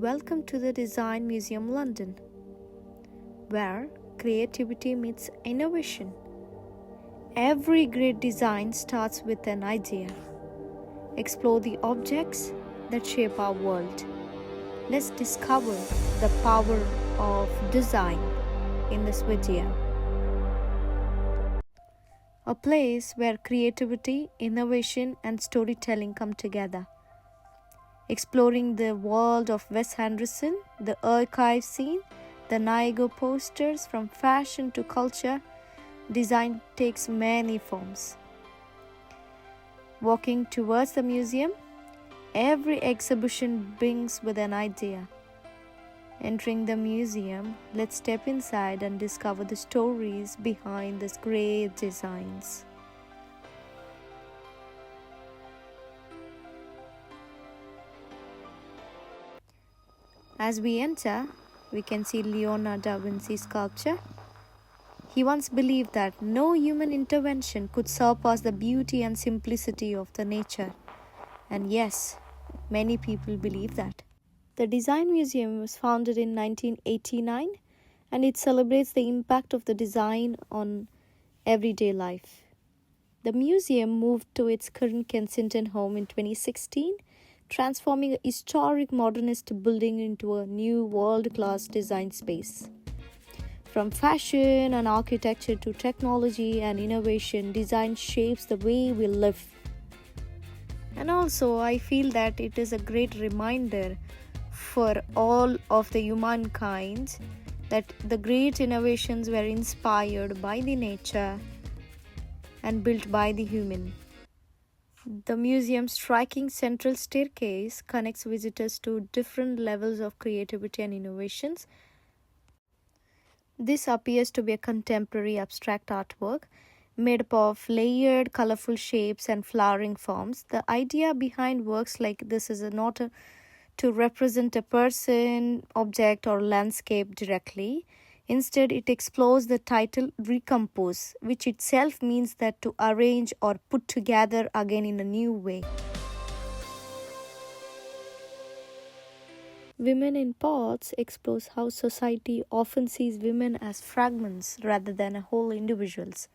welcome to the Design Museum London, where creativity meets innovation. Every great design starts with an idea. Explore the objects that shape our world. Let's discover the power of design in this video. A place where creativity, innovation, and storytelling come together. Exploring the world of Wes Anderson, the archive scene, the Niagara posters, from fashion to culture, design takes many forms. Walking towards the museum, every exhibition brings with an idea. Entering the museum, let's step inside and discover the stories behind these great designs. As we enter, we can see Leonardo da Vinci's sculpture. He once believed that no human intervention could surpass the beauty and simplicity of the nature. And yes, many people believe that. The Design Museum was founded in 1989 and it celebrates the impact of the design on everyday life. The museum moved to its current Kensington home in 2016, transforming a historic modernist building into a new world-class design space. From fashion and architecture to technology and innovation, design shapes the way we live. And also, I feel that it is a great reminder for all of the humankind that the great innovations were inspired by the nature and built by the human. The museum's striking central staircase connects visitors to different levels of creativity and innovations. This appears to be a contemporary abstract artwork made up of layered, colorful shapes and flowering forms. The idea behind works like this is not to represent a person, object, or landscape directly. Instead, it explores the title recompose, which itself means that to arrange or put together again in a new way. Women in Pots explores how society often sees women as fragments rather than whole individuals.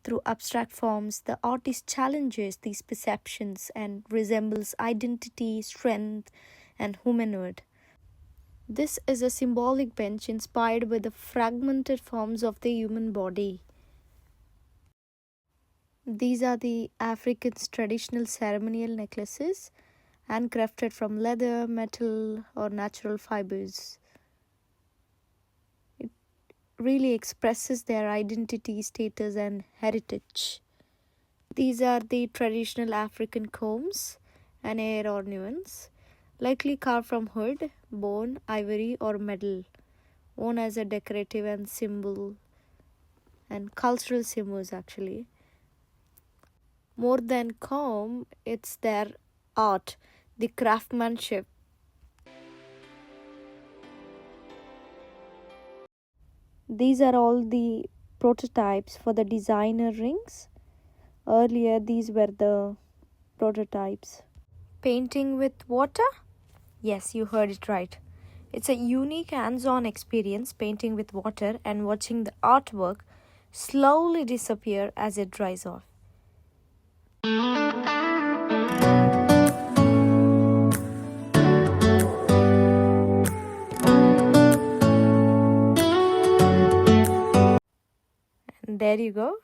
Through abstract forms, the artist challenges these perceptions and resembles identity, strength, and womanhood. This is a symbolic bench inspired by the fragmented forms of the human body. These are the Africans' traditional ceremonial necklaces, handcrafted from leather, metal, or natural fibers. It really expresses their identity, status, and heritage. These are the traditional African combs and hair ornaments, likely carved from wood, bone, ivory, or metal, worn as a decorative and symbol and cultural symbols actually. More than comb, it's their art, the craftsmanship. These are all the prototypes for the designer rings. Earlier, these were the prototypes. Painting with water? Yes, you heard it right. It's a unique hands-on experience painting with water and watching the artwork slowly disappear as it dries off. And there you go.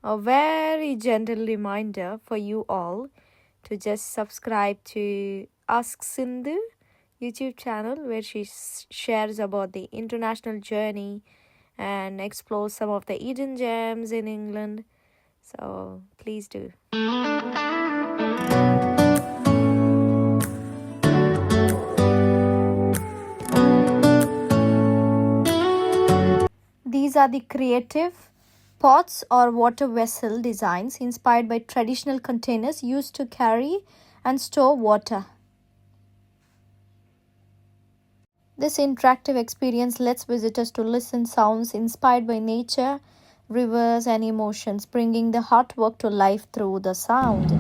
A very gentle reminder for you all to just subscribe to ASKSindu YouTube channel, where she shares about the international journey and explores some of the hidden gems in England. So please do. These are the creative pots or water vessel designs inspired by traditional containers used to carry and store water. This interactive experience lets visitors to listen sounds inspired by nature, rivers, and emotions, bringing the artwork to life through the sound.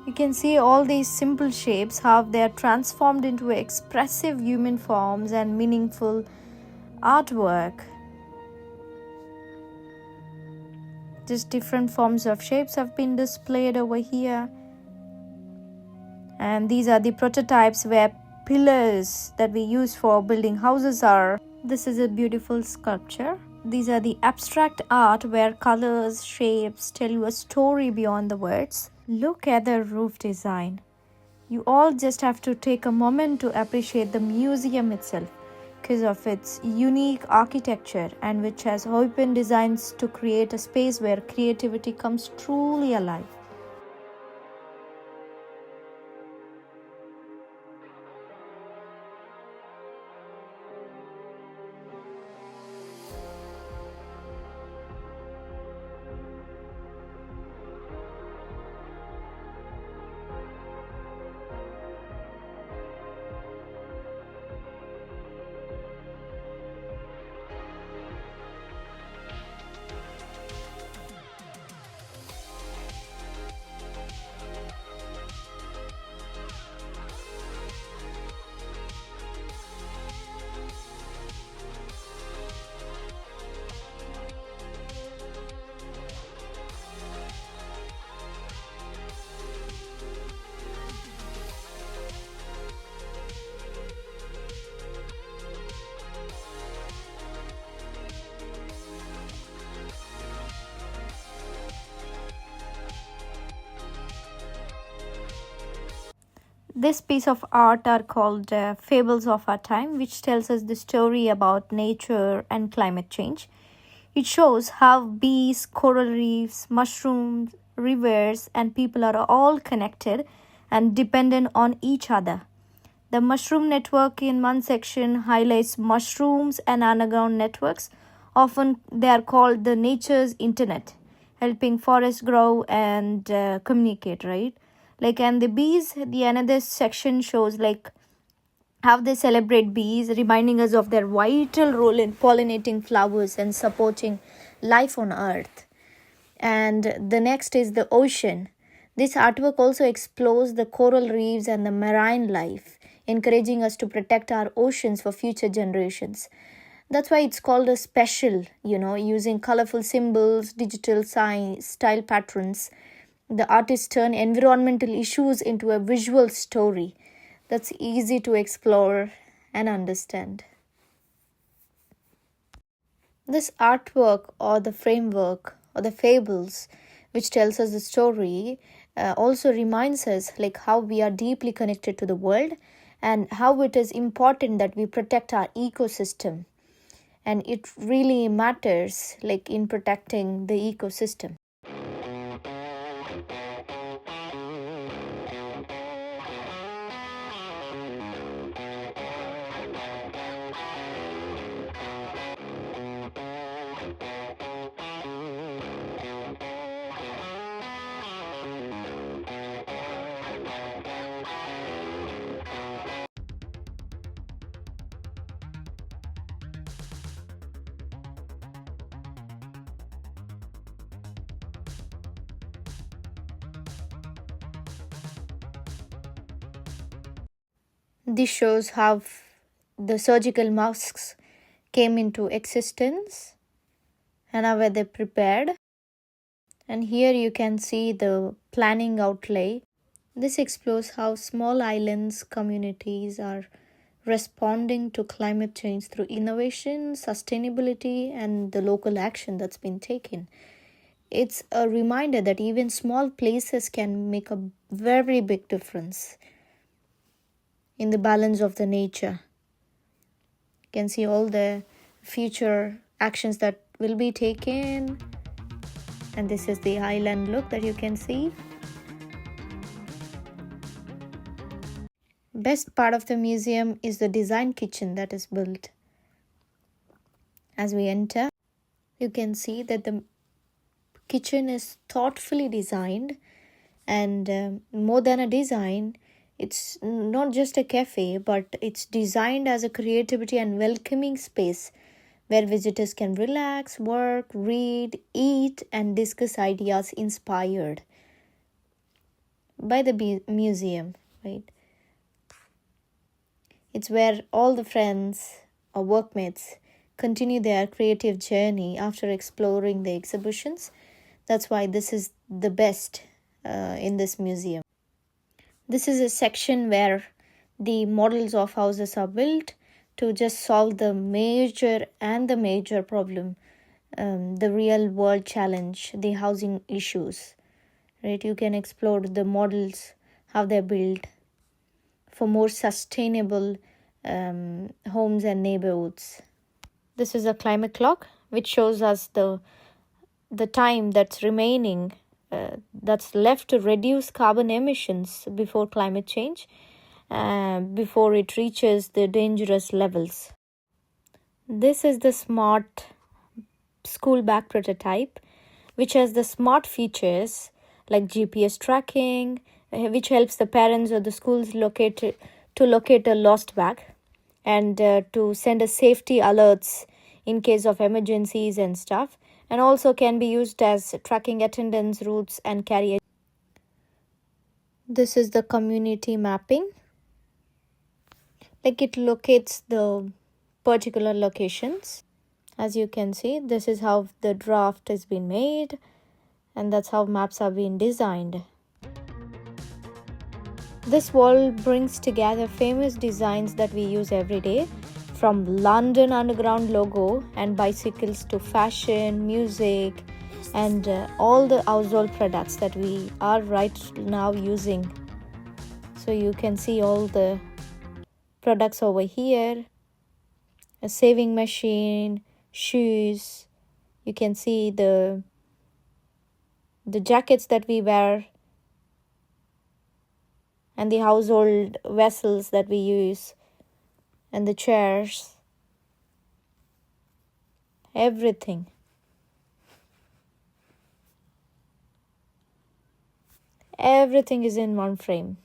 You can see all these simple shapes, how they are transformed into expressive human forms and meaningful artwork. Just different forms of shapes have been displayed over here. And these are the prototypes where pillars that we use for building houses are. This is a beautiful sculpture. These are the abstract art where colors, shapes tell you a story beyond the words. Look at the roof design. You all just have to take a moment to appreciate the museum itself because of its unique architecture, and which has open designs to create a space where creativity comes truly alive. This piece of art are called Fables of Our Time, which tells us the story about nature and climate change. It shows how bees, coral reefs, mushrooms, rivers, and people are all connected and dependent on each other. The mushroom network in one section highlights mushrooms and underground networks. Often they are called the nature's internet, helping forests grow and communicate, right? And the bees, the another section shows how they celebrate bees, reminding us of their vital role in pollinating flowers and supporting life on earth. And the next is the ocean. This artwork also explores the coral reefs and the marine life, encouraging us to protect our oceans for future generations. That's why it's called a special, using colorful symbols, digital style patterns. The artists turn environmental issues into a visual story that's easy to explore and understand. This artwork or the framework or the fables, which tells us the story, also reminds us how we are deeply connected to the world and how it is important that we protect our ecosystem. And it really matters in protecting the ecosystem. This shows how the surgical masks came into existence and how were they prepared. And here you can see the planning outlay. This explores how small islands communities are responding to climate change through innovation, sustainability, and the local action that's been taken. It's a reminder that even small places can make a very big difference in the balance of the nature. You can see all the future actions that will be taken. And this is the island look that you can see. Best part of the museum is the design kitchen that is built. As we enter, you can see that the kitchen is thoughtfully designed, and more than a design, it's not just a cafe, but it's designed as a creativity and welcoming space where visitors can relax, work, read, eat, and discuss ideas inspired by the museum, right? It's where all the friends or workmates continue their creative journey after exploring the exhibitions. That's why this is the best in this museum. This is a section where the models of houses are built to just solve the major problem, the real world challenge, the housing issues. Right? You can explore the models, how they're built for more sustainable homes and neighborhoods. This is a climate clock which shows us the time that's remaining, that's left to reduce carbon emissions before climate change, before it reaches the dangerous levels. This is the smart school bag prototype, which has the smart features like GPS tracking, which helps the parents or the schools locate a lost bag, and to send a safety alerts in case of emergencies and stuff, and also can be used as tracking attendance routes and carry. This is the community mapping, like it locates the particular locations. As you can see, this is how the draft has been made, and that's how maps are being designed. This wall brings together famous designs that we use every day, from London Underground logo and bicycles to fashion, music, and all the household products that we are right now using. So you can see all the products over here, a saving machine, shoes. You can see the jackets that we wear and the household vessels that we use and the chairs. Everything. Everything is in one frame.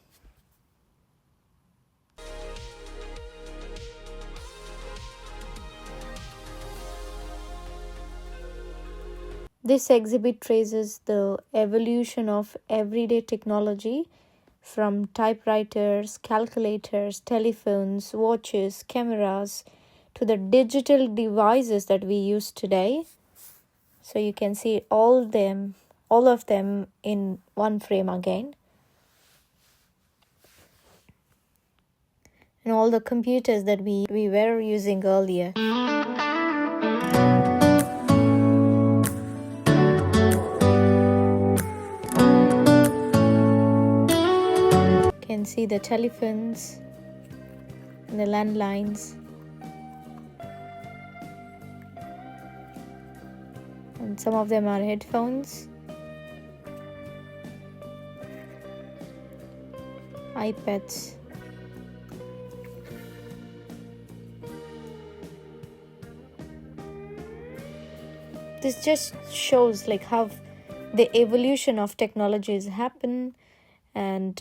This exhibit traces the evolution of everyday technology, from typewriters, calculators, telephones, watches, cameras, to the digital devices that we use today. So you can see all of them in one frame again. And all the computers that we were using earlier. You can see the telephones and the landlines. And some of them are headphones, iPads. This just shows like how the evolution of technologies happen, and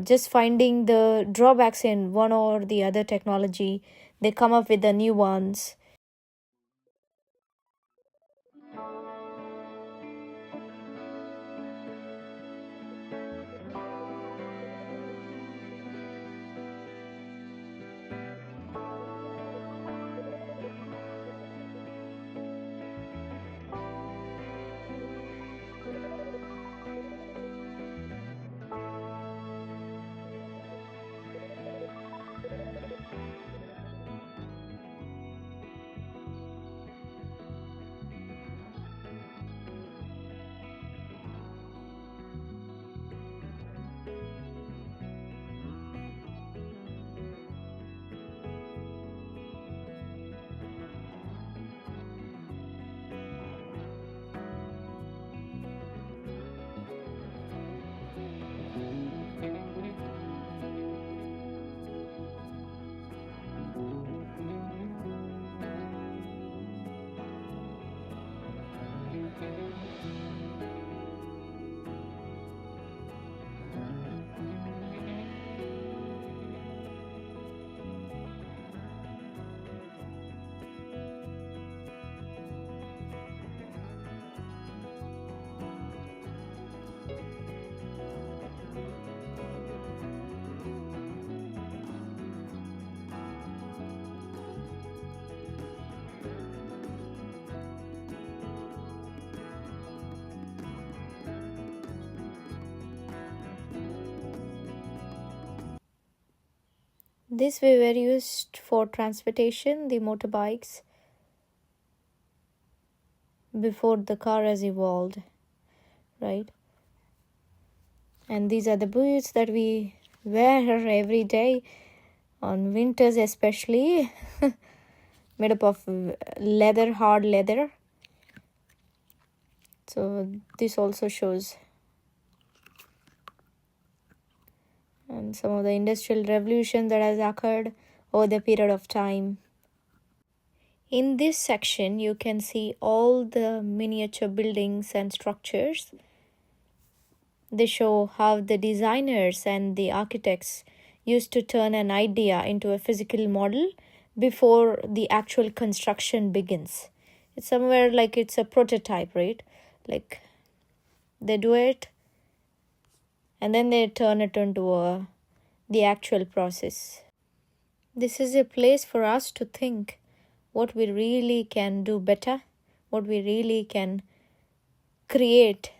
just finding the drawbacks in one or the other technology, they come up with the new ones. These were used for transportation, the motorbikes, before the car has evolved, right? And these are the boots that we wear every day, on winters especially, made up of leather, hard leather. So this also shows. And some of the industrial revolution that has occurred over the period of time. In this section, you can see all the miniature buildings and structures. They show how the designers and the architects used to turn an idea into a physical model before the actual construction begins. It's somewhere like it's a prototype, right? Like they do it and then they turn it into the actual process. This is a place for us to think what we really can do better, what we really can create.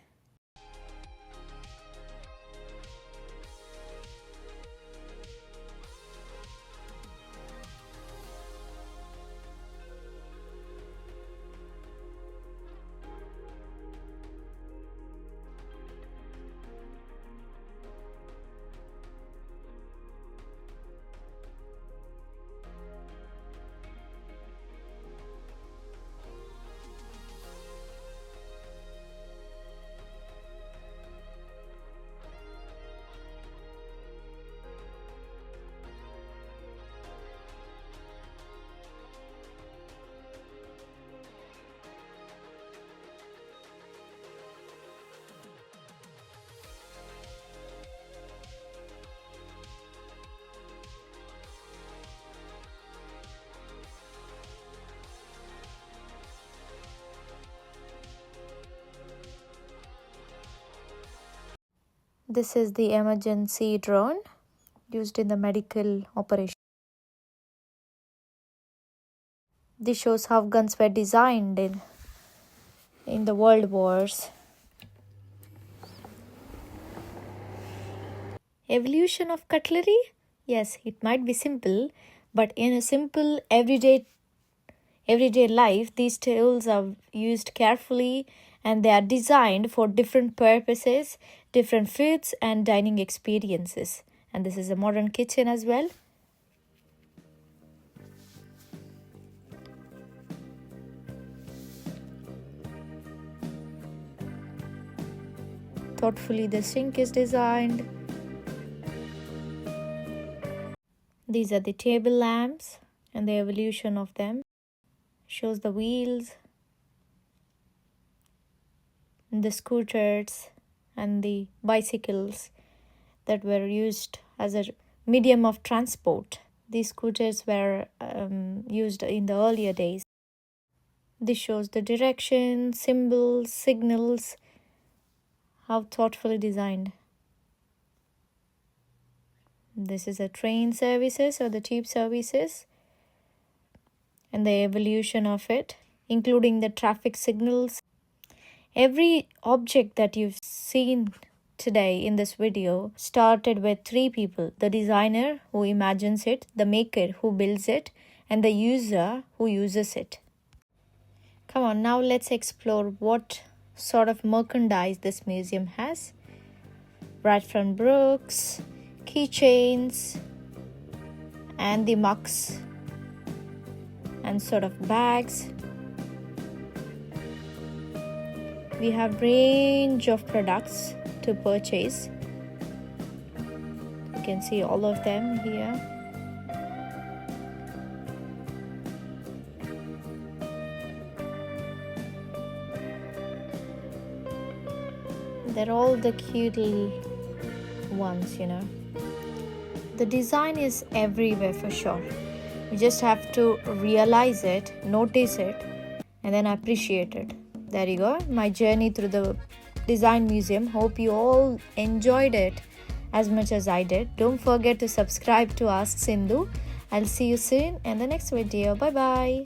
This is the emergency drone used in the medical operation. This shows how guns were designed in the world wars. Evolution of cutlery? Yes, it might be simple, but in a simple everyday life, these tools are used carefully and they are designed for different purposes, different foods and dining experiences. And this is a modern kitchen as well. Thoughtfully, the sink is designed. These are the table lamps and the evolution of them. Shows the wheels, the scooters and the bicycles that were used as a medium of transport. These scooters were used in the earlier days. This shows the direction, symbols, signals, how thoughtfully designed. This is a train services or the tube services and the evolution of it, including the traffic signals. Every object that you've seen today in this video started with 3 people: the designer who imagines it, the maker who builds it, and the user who uses it. Come on, now let's explore what sort of merchandise this museum has. Right from books, keychains, and the mugs, and sort of bags. We have range of products to purchase. You can see all of them here. They're all the cute little ones, you know. The design is everywhere for sure. You just have to realize it, notice it, and then appreciate it. There you go, my journey through the design museum. Hope you all enjoyed it as much as I did. Don't forget to subscribe to AskSindu. I'll see you soon in the next video. Bye bye.